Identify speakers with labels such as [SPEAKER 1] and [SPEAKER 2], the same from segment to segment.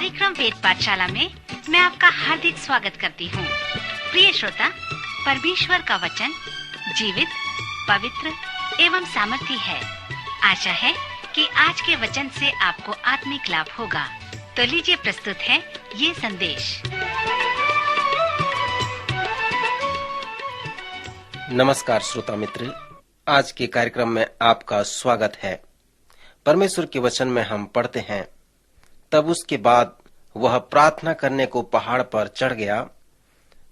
[SPEAKER 1] कार्यक्रम वेद पाठशाला में मैं आपका हार्दिक स्वागत करती हूँ। प्रिय श्रोता, परमेश्वर का वचन जीवित, पवित्र एवं सामर्थी है। आशा है कि आज के वचन से आपको आत्मिक लाभ होगा। तो लीजिए प्रस्तुत है ये संदेश।
[SPEAKER 2] नमस्कार श्रोता मित्र, आज के कार्यक्रम में आपका स्वागत है। परमेश्वर के वचन में हम पढ़ते हैं, तब उसके बाद वह प्रार्थना करने को पहाड़ पर चढ़ गया।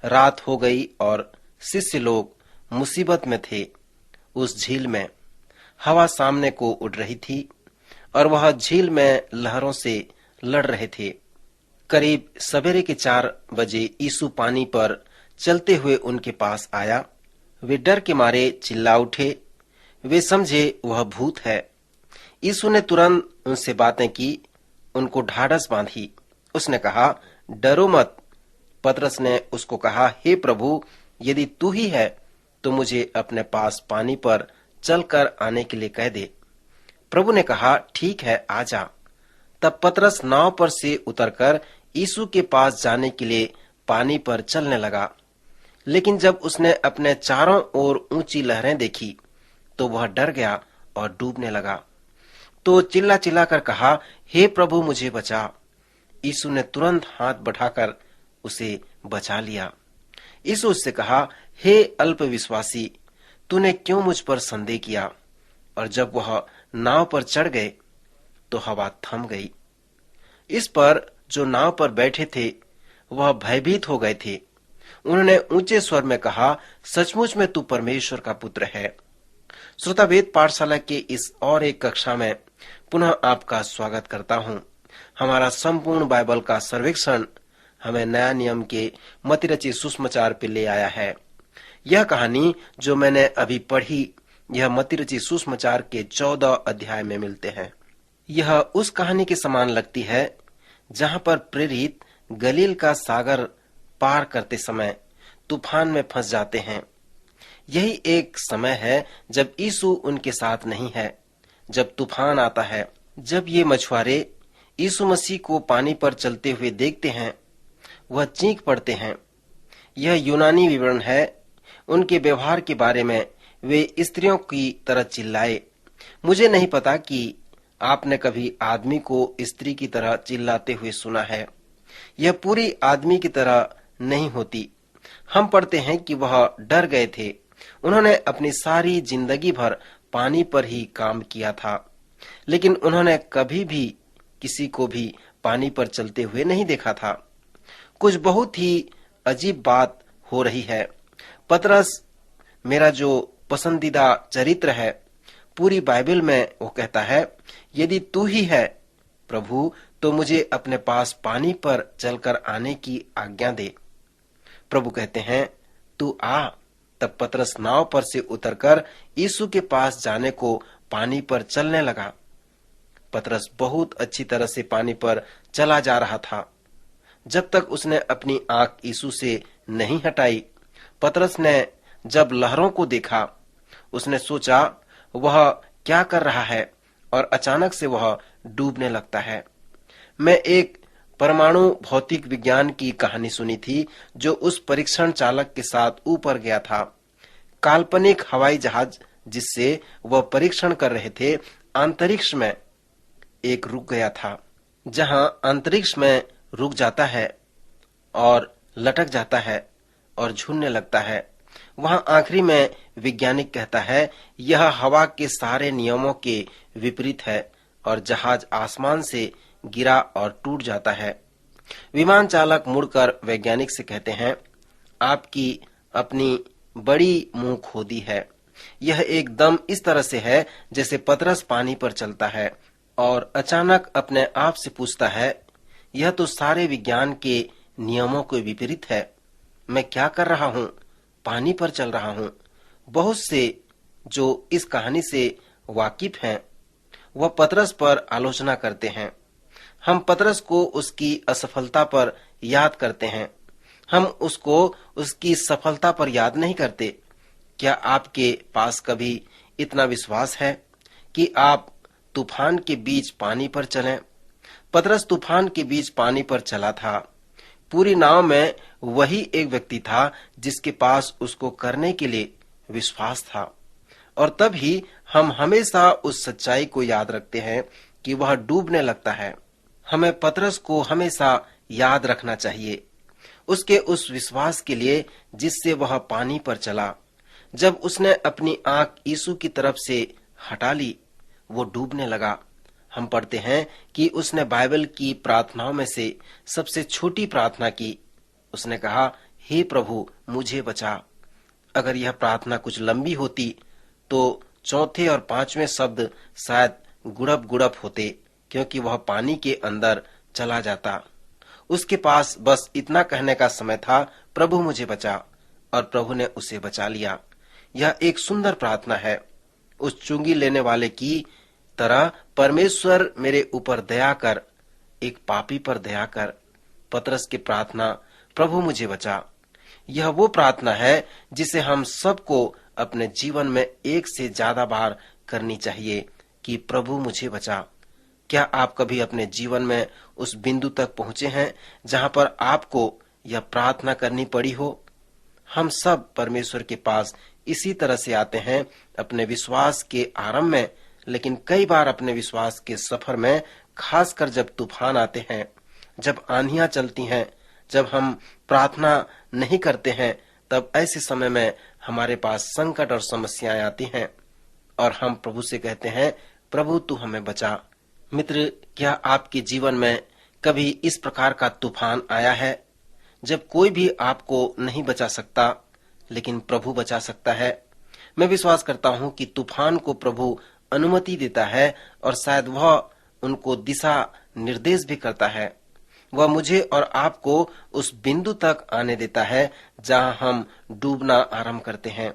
[SPEAKER 2] रात हो गई और शिष्य लोग मुसीबत में थे। उस झील में हवा सामने को उड़ रही थी और वह झील में लहरों से लड़ रहे थे। करीब सवेरे के 4 बजे यीशु पानी पर चलते हुए उनके पास आया। वे डर के मारे चिल्ला उठे। वे समझे वह भूत है। यीशु ने तुरंत उनसे बातें की, उनको ढाढ़स बांधी। उसने कहा, डरो मत। पतरस ने उसको कहा, हे प्रभु, यदि तू ही है तो मुझे अपने पास पानी पर चलकर आने के लिए कह दे। प्रभु ने कहा, ठीक है, आ जा। तब पतरस नाव पर से उतरकर यीशु के पास जाने के लिए पानी पर चलने लगा। लेकिन जब उसने अपने चारों ओर ऊंची लहरें देखी तो वह डर गया और डूबने लगा। तो चिल्ला चिल्ला कर कहा, हे प्रभु, मुझे बचा। यीशु ने तुरंत हाथ बढ़ाकर उसे बचा लिया। यीशु उससे कहा, हे अल्पविश्वासी, तूने क्यों मुझ पर संदेह किया? और जब वह नाव पर चढ़ गए तो हवा थम गई। इस पर जो नाव पर बैठे थे वह भयभीत हो गए थे। उन्होंने ऊंचे स्वर में कहा, सचमुच में तू परमेश्वर का पुत्र है। श्रोता, वेद पाठशाला के इस और एक कक्षा में पुनः आपका स्वागत करता हूं। हमारा संपूर्ण बाइबल का सर्वेक्षण हमें नया नियम के मत्ती रचित सुसमाचार पे ले आया है। यह कहानी जो मैंने अभी पढ़ी, यह मत्ती रचित सुसमाचार के 14 अध्याय में मिलते हैं। यह उस कहानी के समान लगती है जहां पर प्रेरित गलील का सागर पार करते समय तूफान में फंस जाते हैं। यही एक समय है जब यीशु उनके साथ नहीं है, जब तूफान आता है। जब ये मछुआरे यीशु मसीह को पानी पर चलते हुए देखते हैं, वह चीख पड़ते हैं। यह यूनानी विवरण है। उनके व्यवहार के बारे में वे स्त्रियों की तरह चिल्लाए। मुझे नहीं पता कि आपने कभी आदमी को स्त्री की तरह चिल्लाते हुए सुना है। यह पूरी आदमी की तरह नहीं होती। हम पढ़ते हैं कि वह डर गए थे। उन्होंने अपनी सारी जिंदगी भर पानी पर ही काम किया था, लेकिन उन्होंने कभी भी किसी को भी पानी पर चलते हुए नहीं देखा था। कुछ बहुत ही अजीब बात हो रही है। पतरस मेरा जो पसंदीदा चरित्र है पूरी बाइबल में, वो कहता है, यदि तू ही है प्रभु तो मुझे अपने पास पानी पर चलकर आने की आज्ञा दे। प्रभु कहते हैं, तू आ। तब पतरस नाव पर से उतरकर यीशु के पास जाने को पानी पर चलने लगा। पतरस बहुत अच्छी तरह से पानी पर चला जा रहा था जब तक उसने अपनी आंख यीशु से नहीं हटाई। पतरस ने जब लहरों को देखा, उसने सोचा वह क्या कर रहा है और अचानक से वह डूबने लगता है। मैं एक परमाणु भौतिक विज्ञान की कहानी सुनी थी जो उस परीक्षण चालक के साथ ऊपर गया था। काल्पनिक हवाई जहाज जिससे वह परीक्षण कर रहे थे, अंतरिक्ष में एक रुक गया था। जहां अंतरिक्ष में रुक जाता है और लटक जाता है और झूलने लगता है, वहां आखिरी में वैज्ञानिक कहता है, यह हवा के सारे नियमों के विपरीत है और जहाज आसमान से गिरा और टूट जाता है। विमान चालक मुड़कर वैज्ञानिक से कहते हैं, आपकी अपनी बड़ी मुंह खोदी है। यह एकदम इस तरह से है जैसे पतरस पानी पर चलता है और अचानक अपने आप से पूछता है, यह तो सारे विज्ञान के नियमों के विपरीत है। मैं क्या कर रहा हूँ? पानी पर चल रहा हूँ। बहुत से जो इस कहानी से वाकिफ हैं, वह पतरस पर आलोचना करते हैं। हम पतरस को उसकी असफलता पर याद करते हैं, हम उसको उसकी सफलता पर याद नहीं करते। क्या आपके पास कभी इतना विश्वास है कि आप तूफान के बीच पानी पर चलें? पतरस तूफान के बीच पानी पर चला था। पूरी नाव में वही एक व्यक्ति था जिसके पास उसको करने के लिए विश्वास था। और तब ही हम हमेशा उस सच्चाई को याद रखते हैं कि वह डूबने लगता है। हमें पतरस को हमेशा याद रखना चाहिए, उसके उस विश्वास के लिए जिससे वह पानी पर चला। जब उसने अपनी आंख यीशु की तरफ से हटा ली, वो डूबने लगा। हम पढ़ते हैं कि उसने बाइबल की प्रार्थनाओं में से सबसे छोटी प्रार्थना की। उसने कहा, हे प्रभु मुझे बचा। अगर यह प्रार्थना कुछ लंबी होती तो चौथे और पांचवें शब्द शायद गुड़प गुड़प होते, क्योंकि वह पानी के अंदर चला जाता। उसके पास बस इतना कहने का समय था, प्रभु मुझे बचा, और प्रभु ने उसे बचा लिया। यह एक सुंदर प्रार्थना है। उस चुंगी लेने वाले की तरह परमेश्वर मेरे ऊपर दया कर, एक पापी पर दया कर। पतरस की प्रार्थना, प्रभु मुझे बचा, यह वो प्रार्थना है जिसे हम सबको अपने जीवन में एक से ज्यादा बार करनी चाहिए कि प्रभु मुझे बचा। क्या आप कभी अपने जीवन में उस बिंदु तक पहुंचे हैं जहां पर आपको यह प्रार्थना करनी पड़ी हो? हम सब परमेश्वर के पास इसी तरह से आते हैं अपने विश्वास के आरंभ में, लेकिन कई बार अपने विश्वास के सफर में, खासकर जब तूफान आते हैं, जब आंधियां चलती हैं, जब हम प्रार्थना नहीं करते हैं, तब ऐसे समय में हमारे पास संकट और समस्याएं आती हैं और हम प्रभु से कहते हैं, प्रभु तू हमें बचा। मित्र, क्या आपके जीवन में कभी इस प्रकार का तूफान आया है जब कोई भी आपको नहीं बचा सकता, लेकिन प्रभु बचा सकता है? मैं विश्वास करता हूं कि तूफान को प्रभु अनुमति देता है और शायद वह उनको दिशा निर्देश भी करता है। वह मुझे और आपको उस बिंदु तक आने देता है जहां हम डूबना आरंभ करते हैं।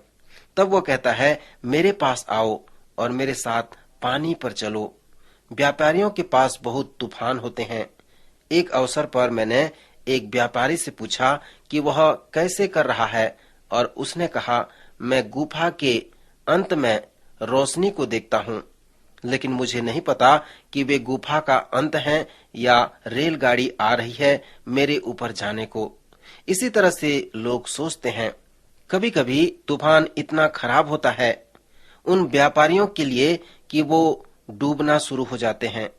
[SPEAKER 2] तब वो कहता है, मेरे पास आओ और मेरे साथ पानी पर चलो। व्यापारियों के पास बहुत तूफान होते हैं। एक अवसर पर मैंने एक व्यापारी से पूछा कि वह कैसे कर रहा है, और उसने कहा, मैं गुफा के अंत में रोशनी को देखता हूँ, लेकिन मुझे नहीं पता कि वे गुफा का अंत है या रेलगाड़ी आ रही है मेरे ऊपर जाने को। इसी तरह से लोग सोचते हैं। कभी कभी तूफान इतना खराब होता है उन व्यापारियों के लिए कि वो डूबना शुरू हो जाते हैं।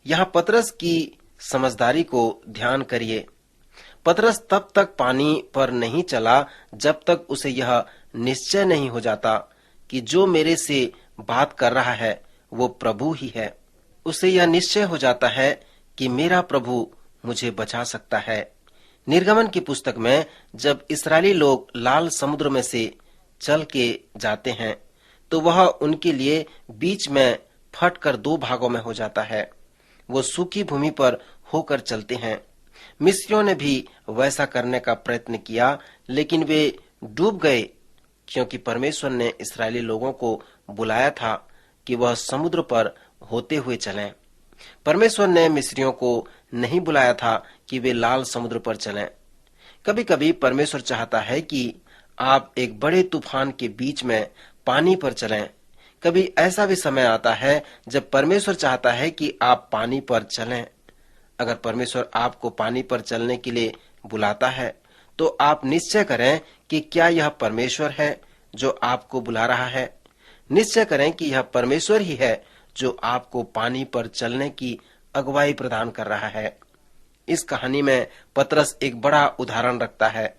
[SPEAKER 2] यहाँ पतरस की समझदारी को ध्यान करिए। पतरस तब तक पानी पर नहीं चला जब तक उसे यह निश्चय नहीं हो जाता कि जो मेरे से बात कर रहा है वो प्रभु ही है। उसे यह निश्चय हो जाता है कि मेरा प्रभु मुझे बचा सकता है। निर्गमन की पुस्तक में जब इस्राएली लोग लाल समुद्र में से चल के जाते हैं तो वह उनके लिए बीच में फटकर दो भागों में हो जाता है। वो सूखी भूमि पर होकर चलते हैं। मिस्रियों ने भी वैसा करने का प्रयत्न किया, लेकिन वे डूब गए, क्योंकि परमेश्वर ने इस्राएली लोगों को बुलाया था कि वह समुद्र पर होते हुए चलें। परमेश्वर ने मिस्रियों को नहीं बुलाया था कि वे लाल समुद्र पर चलें। कभी कभी परमेश्वर चाहता है कि आप एक बड़े तूफान के बीच में पानी पर चलें। कभी ऐसा भी समय आता है जब परमेश्वर चाहता है कि आप पानी पर चलें। अगर परमेश्वर आपको पानी पर चलने के लिए बुलाता है तो आप निश्चय करें कि क्या यह परमेश्वर है जो आपको बुला रहा है। निश्चय करें कि यह परमेश्वर ही है जो आपको पानी पर चलने की अगुवाई प्रदान कर रहा है। इस कहानी में पतरस एक बड़ा उदाहरण रखता है।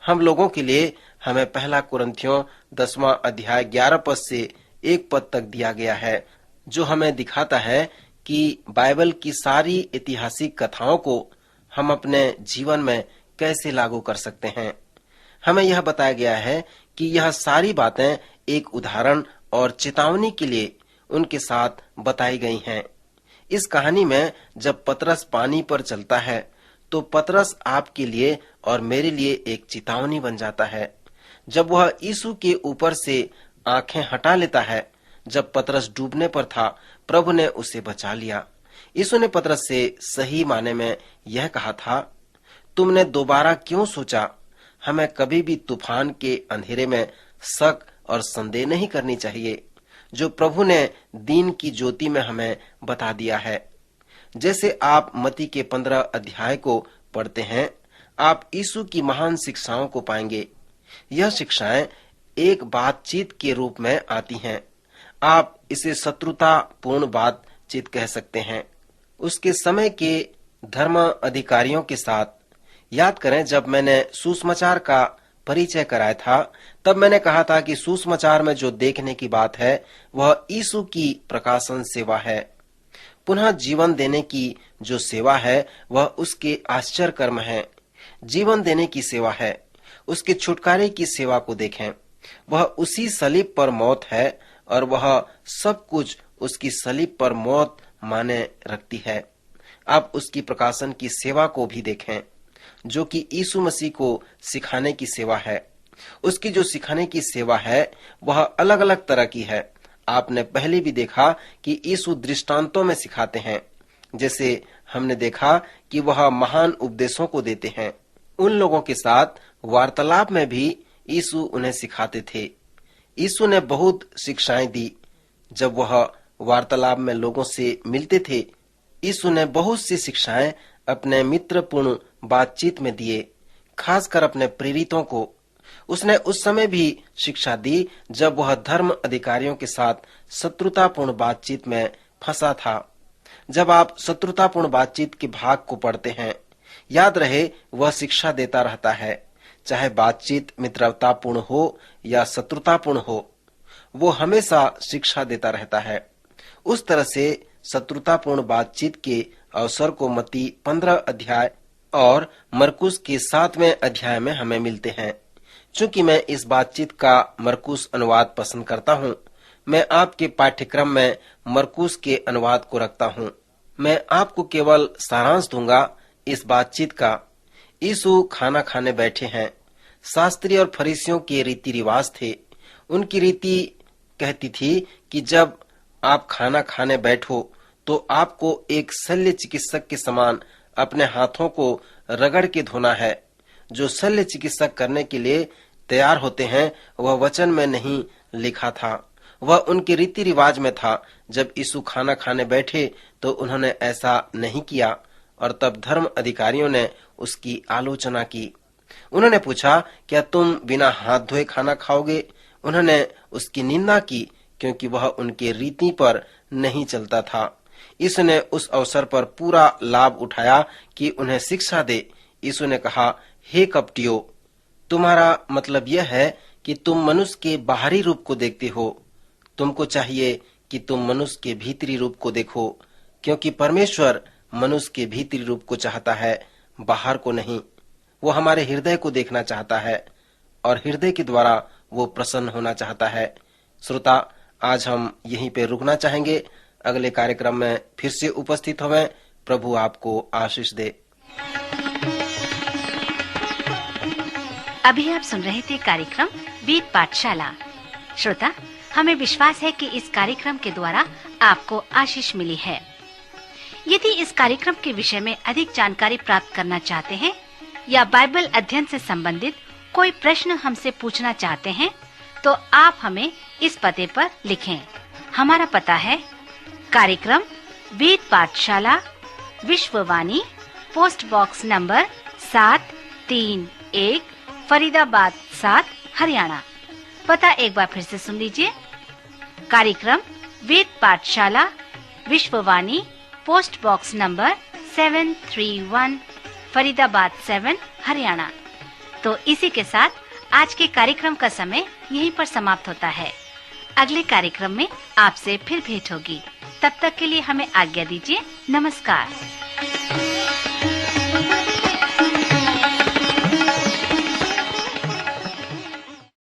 [SPEAKER 2] हम लोगों के लिए हमें पहला कुरिन्थियों 10वां अध्याय 11 पद से 1 पद तक दिया गया है, जो हमें दिखाता है कि बाइबल की सारी ऐतिहासिक कथाओं को हम अपने जीवन में कैसे लागू कर सकते हैं। हमें यह बताया गया है कि यह सारी बातें एक उदाहरण और चेतावनी के लिए उनके साथ बताई गई हैं। इस कहानी में जब पतरस पानी पर चलता है तो पतरस आपके लिए और मेरे लिए एक चेतावनी बन जाता है। जब वह यीशु के ऊपर से आंखें हटा लेता है, जब पतरस डूबने पर था, प्रभु ने उसे बचा लिया। यीशु ने पतरस से सही माने में यह कहा था, तुमने दोबारा क्यों सोचा? हमें कभी भी तूफान के अंधेरे में शक और संदेह नहीं करनी चाहिए, जो प्रभु ने दिन की ज्योति में हमें बता दिया है। जैसे आप मत्ती के 15 अध्याय को पढ़ते हैं, आप यीशु की महान शिक्षाओं को पाएंगे। यह शिक्षाएं एक बातचीत के रूप में आती हैं। आप इसे शत्रुता पूर्ण बातचीत कह सकते हैं। उसके समय के धर्म अधिकारियों के साथ याद करें, जब मैंने सुसमाचार का परिचय कराया था, तब मैंने कहा था कि सुसमाचार में जो देखने की बात है वह यीशु की प्रकाशन सेवा है। पुनः जीवन देने की जो सेवा है वह उसके आश्चर्य कर्म है। जीवन देने की सेवा है, उसके छुटकारे की सेवा को देखें। वह उसी सलीब पर मौत है और वह सब कुछ उसकी सलीब पर मौत माने रखती है। आप उसकी प्रकाशन की सेवा को भी देखें, जो कि यीशु मसीह को सिखाने की सेवा है। उसकी जो सिखाने की सेवा है वह अलग अलग तरह की है। आपने पहले भी देखा कि यीशु दृष्टांतों में सिखाते हैं। जैसे हमने देखा कि वह महान उपदेशों को देते हैं। उन लोगों के साथ वार्तालाप में भी यीशु उन्हें सिखाते थे। यीशु ने बहुत शिक्षाएं दी। जब वह वार्तालाप में लोगों से मिलते थे, यीशु ने बहुत सी शिक्षाएं अपने मित्रपूर्ण बातचीत में दिए, खासकर अपने प्रेरितों को। उसने उस समय भी शिक्षा दी जब वह धर्म अधिकारियों के साथ शत्रुतापूर्ण बातचीत में फंसा था। जब आप शत्रुतापूर्ण बातचीत के भाग को पढ़ते हैं, याद रहे वह शिक्षा देता रहता है, चाहे बातचीत मित्रतापूर्ण हो या शत्रुतापूर्ण हो, वो हमेशा शिक्षा देता रहता है। उस तरह से शत्रुतापूर्ण बातचीत के अवसर को मत्ती 15 अध्याय और मरकुस के 7वें अध्याय में हमें मिलते हैं। चूंकि मैं इस बातचीत का मरकुस अनुवाद पसंद करता हूँ, मैं आपके पाठ्यक्रम में मरकुस के अनुवाद को रखता हूँ। मैं आपको केवल सारांश दूंगा इस बातचीत का। यीशु खाना खाने बैठे हैं। शास्त्री और फरीसियों के रीति रिवाज थे। उनकी रीति कहती थी कि जब आप खाना खाने बैठो तो आपको एक शल्य चिकित्सक के समान अपने हाथों को रगड़ के धोना है। जो शल्य चिकित्सक करने के लिए तैयार होते हैं वह वचन में नहीं लिखा था, वह उनके रीति रिवाज में था। जब यीशु खाना खाने बैठे तो उन्होंने ऐसा नहीं किया और तब धर्म अधिकारियों ने उसकी आलोचना की। उन्होंने पूछा, क्या तुम बिना हाथ धोए खाना खाओगे? उन्होंने उसकी निंदा की क्योंकि वह उनके रीति पर नहीं चलता था। यीशु ने उस अवसर पर पूरा लाभ उठाया कि उन्हें शिक्षा दे। यीशु ने कहा, हे कपटियों, तुम्हारा मतलब यह है कि तुम मनुष्य के बाहरी रूप को देखते हो। तुमको चाहिए कि तुम मनुष्य के भीतरी रूप को देखो, क्योंकि परमेश्वर मनुष्य के भीतरी रूप को चाहता है, बाहर को नहीं। वो हमारे हृदय को देखना चाहता है और हृदय के द्वारा वो प्रसन्न होना चाहता है। श्रोता, आज हम यहीं पे रुकना चाहेंगे। अगले कार्यक्रम में फिर से उपस्थित होवें। प्रभु आपको आशीष दे।
[SPEAKER 1] अभी आप सुन रहे थे कार्यक्रम वेद पाठशाला। श्रोता, हमें विश्वास है कि इस कार्यक्रम के द्वारा आपको आशीष मिली है। यदि इस कार्यक्रम के विषय में अधिक जानकारी प्राप्त करना चाहते हैं या बाइबल अध्ययन से संबंधित कोई प्रश्न हमसे पूछना चाहते हैं, तो आप हमें इस पते पर लिखें। हमारा पता है कार्यक्रम Ved Pathshala, Vishwavani, post box number 731, Faridabad 7, Haryana. पता एक बार फिर से सुन लीजिए। कार्यक्रम Ved Pathshala, Vishwavani, post box number 731, Faridabad 7, Haryana. तो इसी के साथ आज के कार्यक्रम का समय यहीं पर समाप्त होता है। अगले कार्यक्रम में आपसे फिर भेंट होगी। तब तक के लिए हमें आज्ञा दीजिए। नमस्कार।